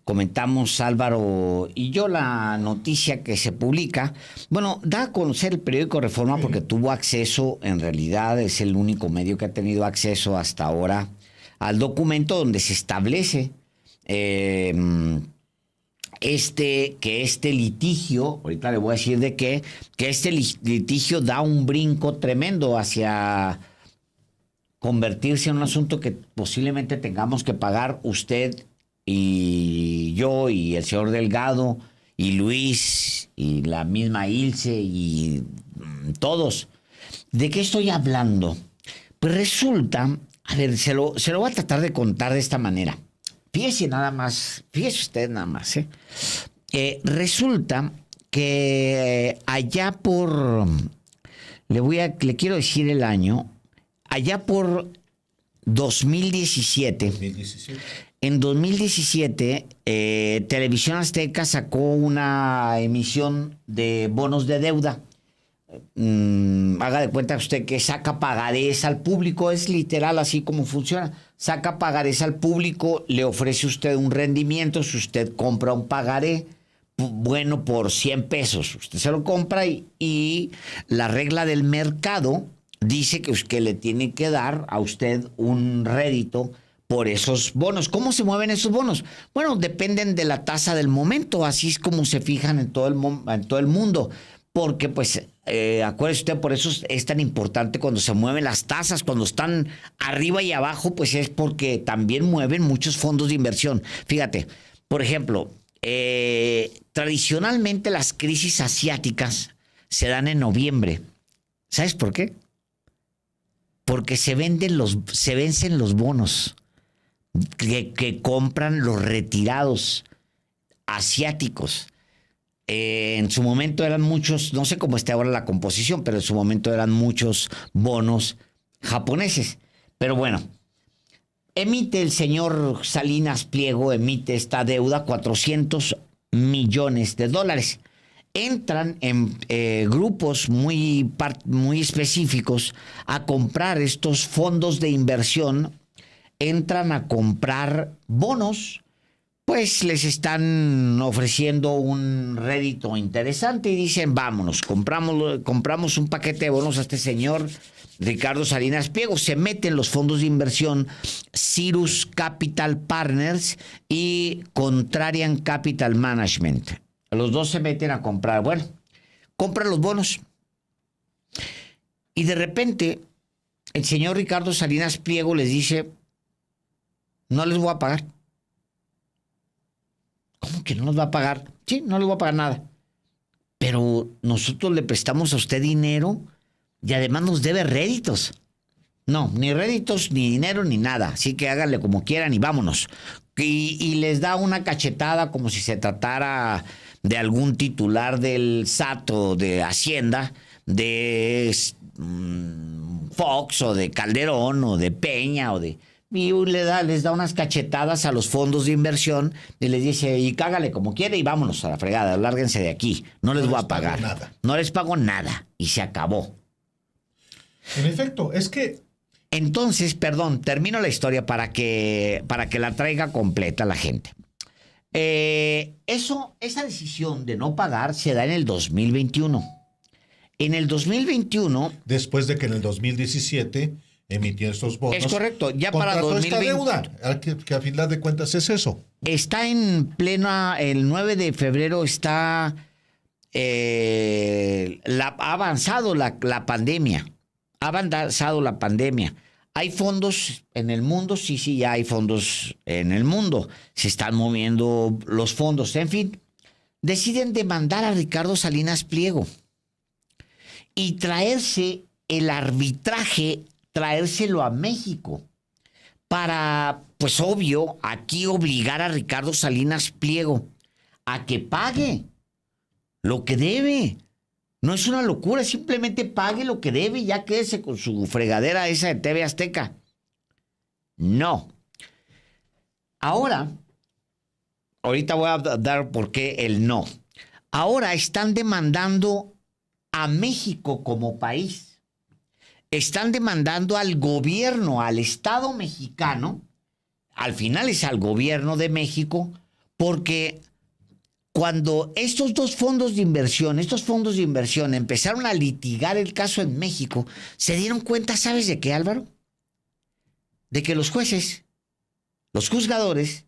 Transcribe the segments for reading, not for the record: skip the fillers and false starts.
comentamos Álvaro y yo la noticia que se publica. Bueno, da a conocer el periódico Reforma porque tuvo acceso, en realidad es el único medio que ha tenido acceso hasta ahora al documento donde se establece que este litigio, ahorita le voy a decir de qué, que este litigio da un brinco tremendo hacia convertirse en un asunto que posiblemente tengamos que pagar usted y yo y el señor Delgado y Luis y la misma Ilse y todos. ¿De qué estoy hablando? Pues resulta, a ver, se lo voy a tratar de contar de esta manera. Fíjese nada más, fíjese usted nada más, resulta que allá por, le quiero decir el año, allá por 2017. En 2017, Televisión Azteca sacó una emisión de bonos de deuda. Haga de cuenta usted que saca pagarés al público, es literal así como funciona. Saca pagarés al público, le ofrece usted un rendimiento, si usted compra un pagaré, bueno, por 100 pesos, usted se lo compra y la regla del mercado dice que le tiene que dar a usted un rédito por esos bonos. ¿Cómo se mueven esos bonos? Bueno, dependen de la tasa del momento, así es como se fijan en todo el mundo. Porque, pues, acuérdese usted, por eso es tan importante cuando se mueven las tasas, cuando están arriba y abajo, pues es porque también mueven muchos fondos de inversión. Fíjate, por ejemplo, tradicionalmente las crisis asiáticas se dan en noviembre. ¿Sabes por qué? Porque se vencen los bonos que compran los retirados asiáticos. En su momento eran muchos, no sé cómo está ahora la composición, pero en su momento eran muchos bonos japoneses. Pero bueno, emite el señor Salinas Pliego, emite esta deuda, $400 millones. Entran en grupos muy específicos a comprar estos fondos de inversión, entran a comprar bonos, pues les están ofreciendo un rédito interesante y dicen, vámonos, compramos un paquete de bonos a este señor Ricardo Salinas Pliego. Se meten los fondos de inversión Cirrus Capital Partners y Contrarian Capital Management. Los dos se meten a comprar. Bueno, compran los bonos. Y de repente, el señor Ricardo Salinas Pliego les dice, no les voy a pagar. ¿Cómo que no nos va a pagar? Sí, no les voy a pagar nada. Pero nosotros le prestamos a usted dinero y además nos debe réditos. No, ni réditos, ni dinero, ni nada. Así que háganle como quieran y vámonos. Y les da una cachetada como si se tratara de algún titular del SAT o de Hacienda, de Fox o de Calderón o de Peña o de... Y les da unas cachetadas a los fondos de inversión y les dice, y cágale como quiere y vámonos a la fregada, lárguense de aquí, no les voy a pagar. No les pago nada y se acabó. En efecto, es que... Entonces, perdón, termino la historia para que la traiga completa la gente. Esa decisión de no pagar se da en el 2021. En el 2021... Después de que en el 2017... emitió estos bonos. Es correcto, ya para 2020. Esta deuda, que a final de cuentas es eso. Está en plena, el 9 de febrero está, ha avanzado la pandemia. Ha avanzado la pandemia. ¿Hay fondos en el mundo? Sí, ya hay fondos en el mundo. Se están moviendo los fondos. En fin, deciden demandar a Ricardo Salinas Pliego y traerse el arbitraje, traérselo a México para, pues obvio, aquí obligar a Ricardo Salinas Pliego a que pague lo que debe. No es una locura, simplemente pague lo que debe y ya quédese con su fregadera esa de TV Azteca. No. Ahorita voy a dar por qué el no. Ahora están demandando a México como país. Están demandando al gobierno, al Estado mexicano, al final es al gobierno de México, Porque cuando estos fondos de inversión empezaron a litigar el caso en México, se dieron cuenta, ¿sabes de qué, Álvaro? De que los jueces, los juzgadores,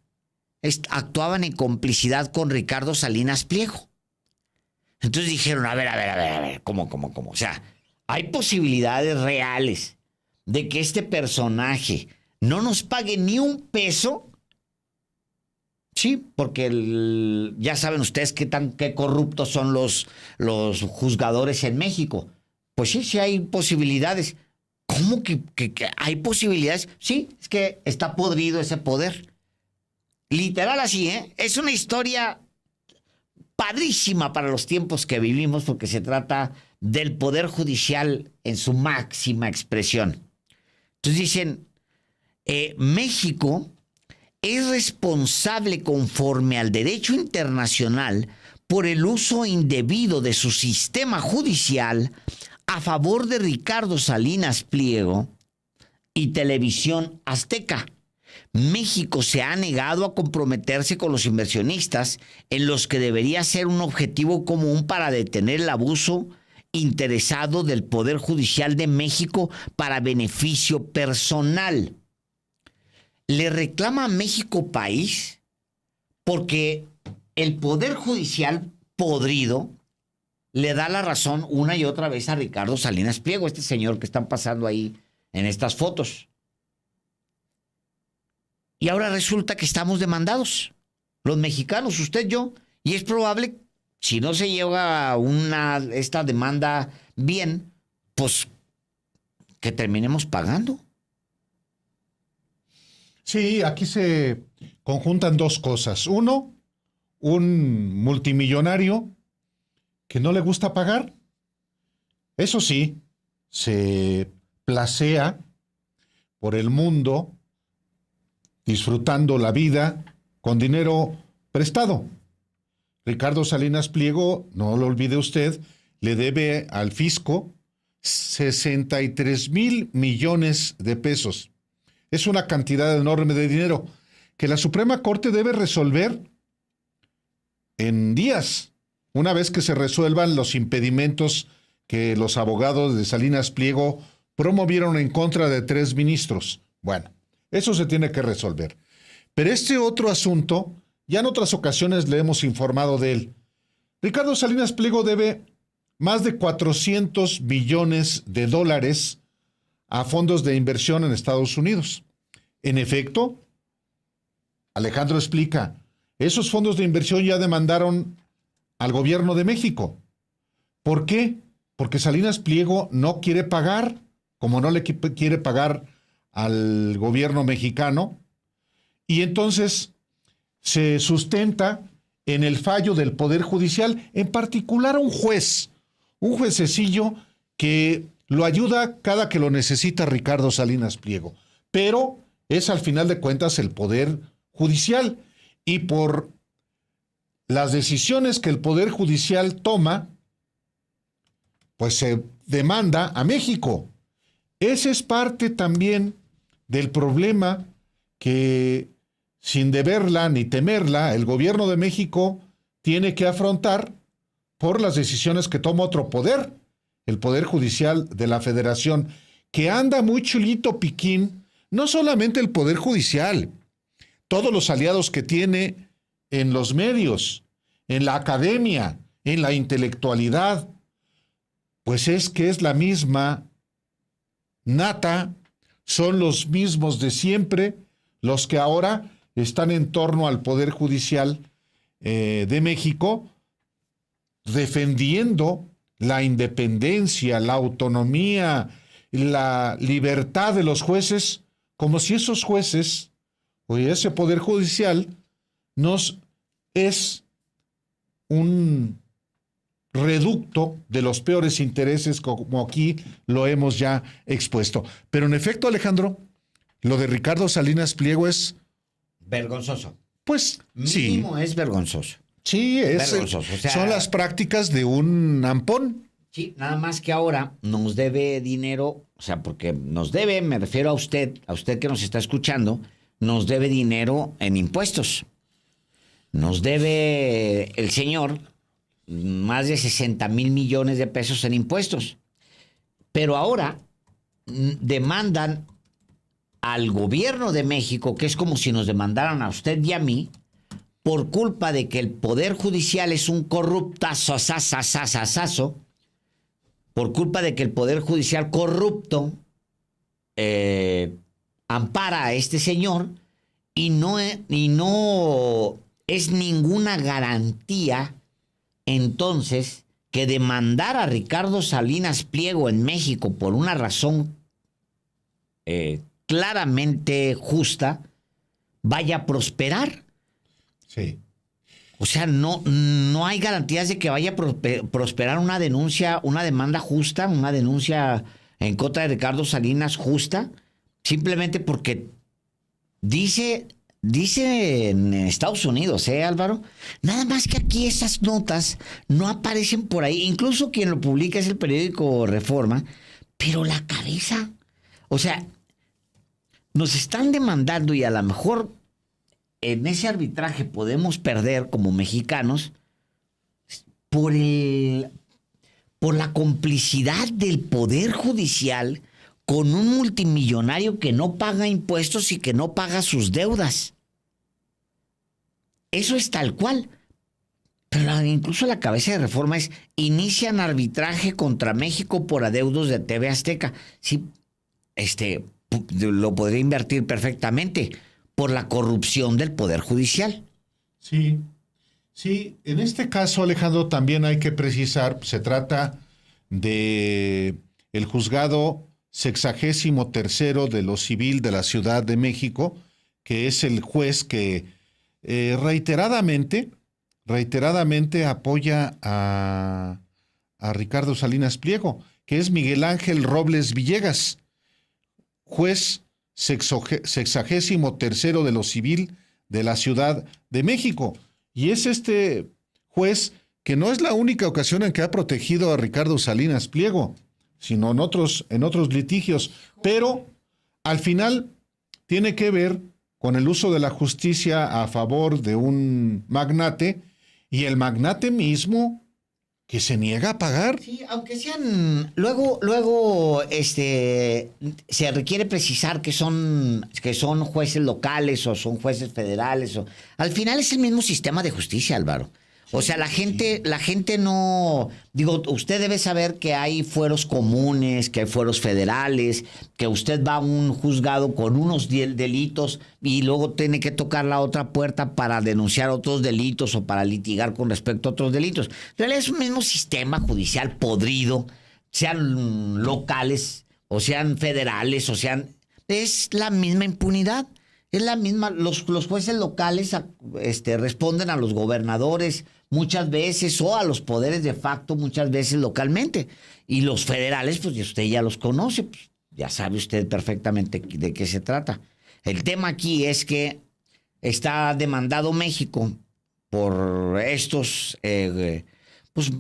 actuaban en complicidad con Ricardo Salinas Pliego. Entonces dijeron, a ver, ¿cómo? O sea, hay posibilidades reales de que este personaje no nos pague ni un peso. Sí, porque ya saben ustedes qué corruptos son los juzgadores en México. Pues sí hay posibilidades. ¿Cómo que hay posibilidades? Sí, es que está podrido ese poder. Literal así, ¿eh? Es una historia padrísima para los tiempos que vivimos porque se trata del poder judicial en su máxima expresión. Entonces dicen, México es responsable conforme al derecho internacional por el uso indebido de su sistema judicial a favor de Ricardo Salinas Pliego y Televisión Azteca. México se ha negado a comprometerse con los inversionistas en los que debería ser un objetivo común para detener el abuso interesado del Poder Judicial de México para beneficio personal. Le reclama a México país porque el Poder Judicial podrido le da la razón una y otra vez a Ricardo Salinas Pliego, este señor que están pasando ahí en estas fotos. Y ahora resulta que estamos demandados, los mexicanos, usted, yo, y es probable, si no se lleva esta demanda bien, pues que terminemos pagando. Sí, aquí se conjuntan dos cosas. Uno, un multimillonario que no le gusta pagar. Eso sí, se placea por el mundo disfrutando la vida con dinero prestado. Ricardo Salinas Pliego, no lo olvide usted, le debe al fisco 63,000 millones de pesos. Es una cantidad enorme de dinero que la Suprema Corte debe resolver en días, una vez que se resuelvan los impedimentos que los abogados de Salinas Pliego promovieron en contra de 3 ministros. Bueno, eso se tiene que resolver. Pero este otro asunto, ya en otras ocasiones le hemos informado de él. Ricardo Salinas Pliego debe más de 400 millones de dólares a fondos de inversión en Estados Unidos. En efecto, Alejandro explica, esos fondos de inversión ya demandaron al gobierno de México. ¿Por qué? Porque Salinas Pliego no quiere pagar, como no le quiere pagar al gobierno mexicano, y entonces se sustenta en el fallo del Poder Judicial, en particular un juececillo que lo ayuda cada que lo necesita Ricardo Salinas Pliego, pero es al final de cuentas el Poder Judicial, y por las decisiones que el Poder Judicial toma, pues se demanda a México. Ese es parte también del problema que, sin deberla ni temerla, el gobierno de México tiene que afrontar por las decisiones que toma otro poder, el Poder Judicial de la Federación, que anda muy chulito piquín, no solamente el Poder Judicial, todos los aliados que tiene en los medios, en la academia, en la intelectualidad, pues es que es la misma nata, son los mismos de siempre, los que ahora están en torno al Poder Judicial de México, defendiendo la independencia, la autonomía, la libertad de los jueces, como si esos jueces o ese Poder Judicial es un reducto de los peores intereses, como aquí lo hemos ya expuesto. Pero en efecto, Alejandro, lo de Ricardo Salinas Pliego es vergonzoso. Pues mínimo sí. Es vergonzoso. Sí, vergonzoso. O sea, son las prácticas de un ampón. Sí, nada más que ahora nos debe dinero, o sea, porque nos debe, me refiero a usted que nos está escuchando, nos debe dinero en impuestos. Nos debe el señor más de 60,000 millones de pesos en impuestos. Pero ahora demandan al gobierno de México, que es como si nos demandaran a usted y a mí, por culpa de que el Poder Judicial es un corruptazo, por culpa de que el Poder Judicial corrupto ampara a este señor y no es ninguna garantía entonces que demandar a Ricardo Salinas Pliego en México por una razón claramente justa vaya a prosperar. Sí. O sea, no hay garantías de que vaya a prosperar una denuncia, una demanda justa, una denuncia en contra de Ricardo Salinas justa, simplemente porque dice en Estados Unidos, Álvaro, nada más que aquí esas notas no aparecen por ahí, incluso quien lo publica es el periódico Reforma, pero la cabeza, o sea, nos están demandando y a lo mejor en ese arbitraje podemos perder como mexicanos por la complicidad del Poder Judicial con un multimillonario que no paga impuestos y que no paga sus deudas. Eso es tal cual. Pero incluso la cabeza de Reforma es: inician arbitraje contra México por adeudos de TV Azteca. Sí, lo podría invertir perfectamente por la corrupción del Poder Judicial. Sí, en este caso, Alejandro, también hay que precisar, se trata de el juzgado 63º de lo civil de la Ciudad de México, que es el juez que reiteradamente apoya a Ricardo Salinas Pliego, que es Miguel Ángel Robles Villegas, juez 63º de lo civil de la Ciudad de México. Y es este juez que no es la única ocasión en que ha protegido a Ricardo Salinas Pliego, sino en otros litigios. Pero al final tiene que ver con el uso de la justicia a favor de un magnate, y el magnate mismo que se niega a pagar. Sí, aunque sean... Luego se requiere precisar que son jueces locales o son jueces federales. Al final es el mismo sistema de justicia, Álvaro. O sea, la gente no... Digo, usted debe saber que hay fueros comunes, que hay fueros federales, que usted va a un juzgado con unos delitos y luego tiene que tocar la otra puerta para denunciar otros delitos o para litigar con respecto a otros delitos. En realidad es un mismo sistema judicial podrido, sean locales o sean federales o sean... Es la misma impunidad. Es la misma, los jueces locales responden a los gobernadores muchas veces o a los poderes de facto muchas veces localmente. Y los federales, pues usted ya los conoce, pues, ya sabe usted perfectamente de qué se trata. El tema aquí es que está demandado México por estos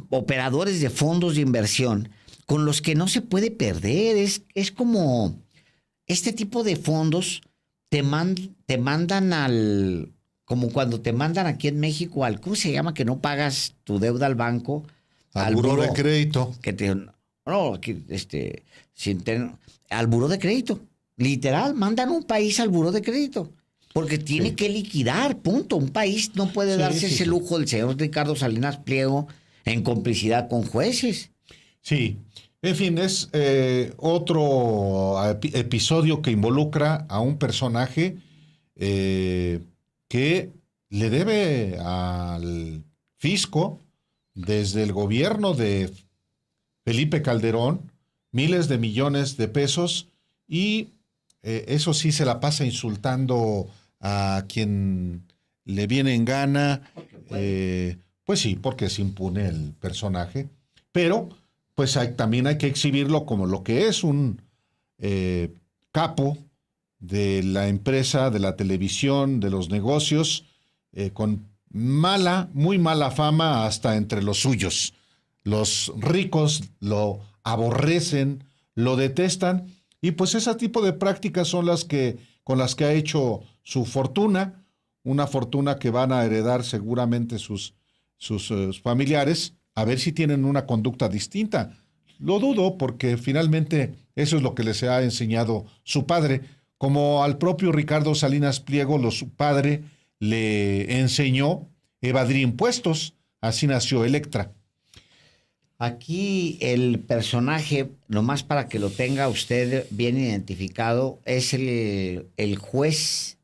operadores de fondos de inversión con los que no se puede perder. Es como este tipo de fondos... Te mandan como cuando te mandan aquí en México ¿cómo se llama? Que no pagas tu deuda al banco. Al buró de crédito. Al buró de crédito. Literal, mandan un país al buró de crédito. Porque tiene que liquidar, punto. Un país no puede darse ese lujo del señor Ricardo Salinas Pliego en complicidad con jueces. Sí. En fin, es otro episodio que involucra a un personaje que le debe al fisco desde el gobierno de Felipe Calderón miles de millones de pesos, y eso sí se la pasa insultando a quien le viene en gana. Pues sí, porque es impune el personaje, pero pues también hay que exhibirlo como lo que es, un capo de la empresa, de la televisión, de los negocios, con muy mala fama hasta entre los suyos. Los ricos lo aborrecen, lo detestan, y pues ese tipo de prácticas son con las que ha hecho su fortuna. una fortuna que van a heredar seguramente sus familiares, a ver si tienen una conducta distinta. Lo dudo porque finalmente eso es lo que les ha enseñado su padre, como al propio Ricardo Salinas Pliego, su padre le enseñó evadir impuestos. Así nació Electra. Aquí el personaje, nomás para que lo tenga usted bien identificado, es el juez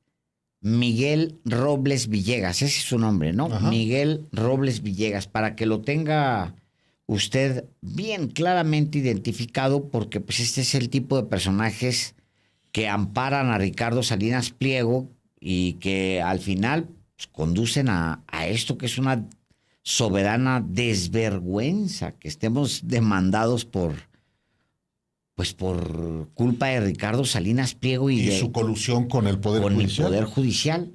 Miguel Robles Villegas. Ese es su nombre, ¿no? Ajá. Miguel Robles Villegas, para que lo tenga usted bien claramente identificado, porque pues este es el tipo de personajes que amparan a Ricardo Salinas Pliego y que al final pues, conducen a esto que es una soberana desvergüenza, que estemos demandados por culpa de Ricardo Salinas Pliego Y su colusión con el Poder Judicial. el Poder Judicial.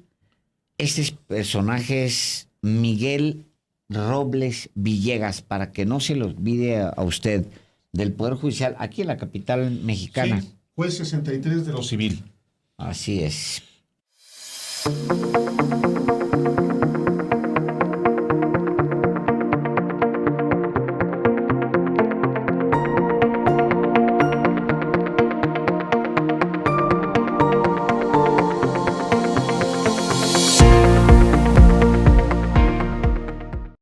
Este personaje es Miguel Robles Villegas, para que no se le olvide a usted, del Poder Judicial aquí en la capital mexicana. Sí, juez 63 de lo civil. Así es.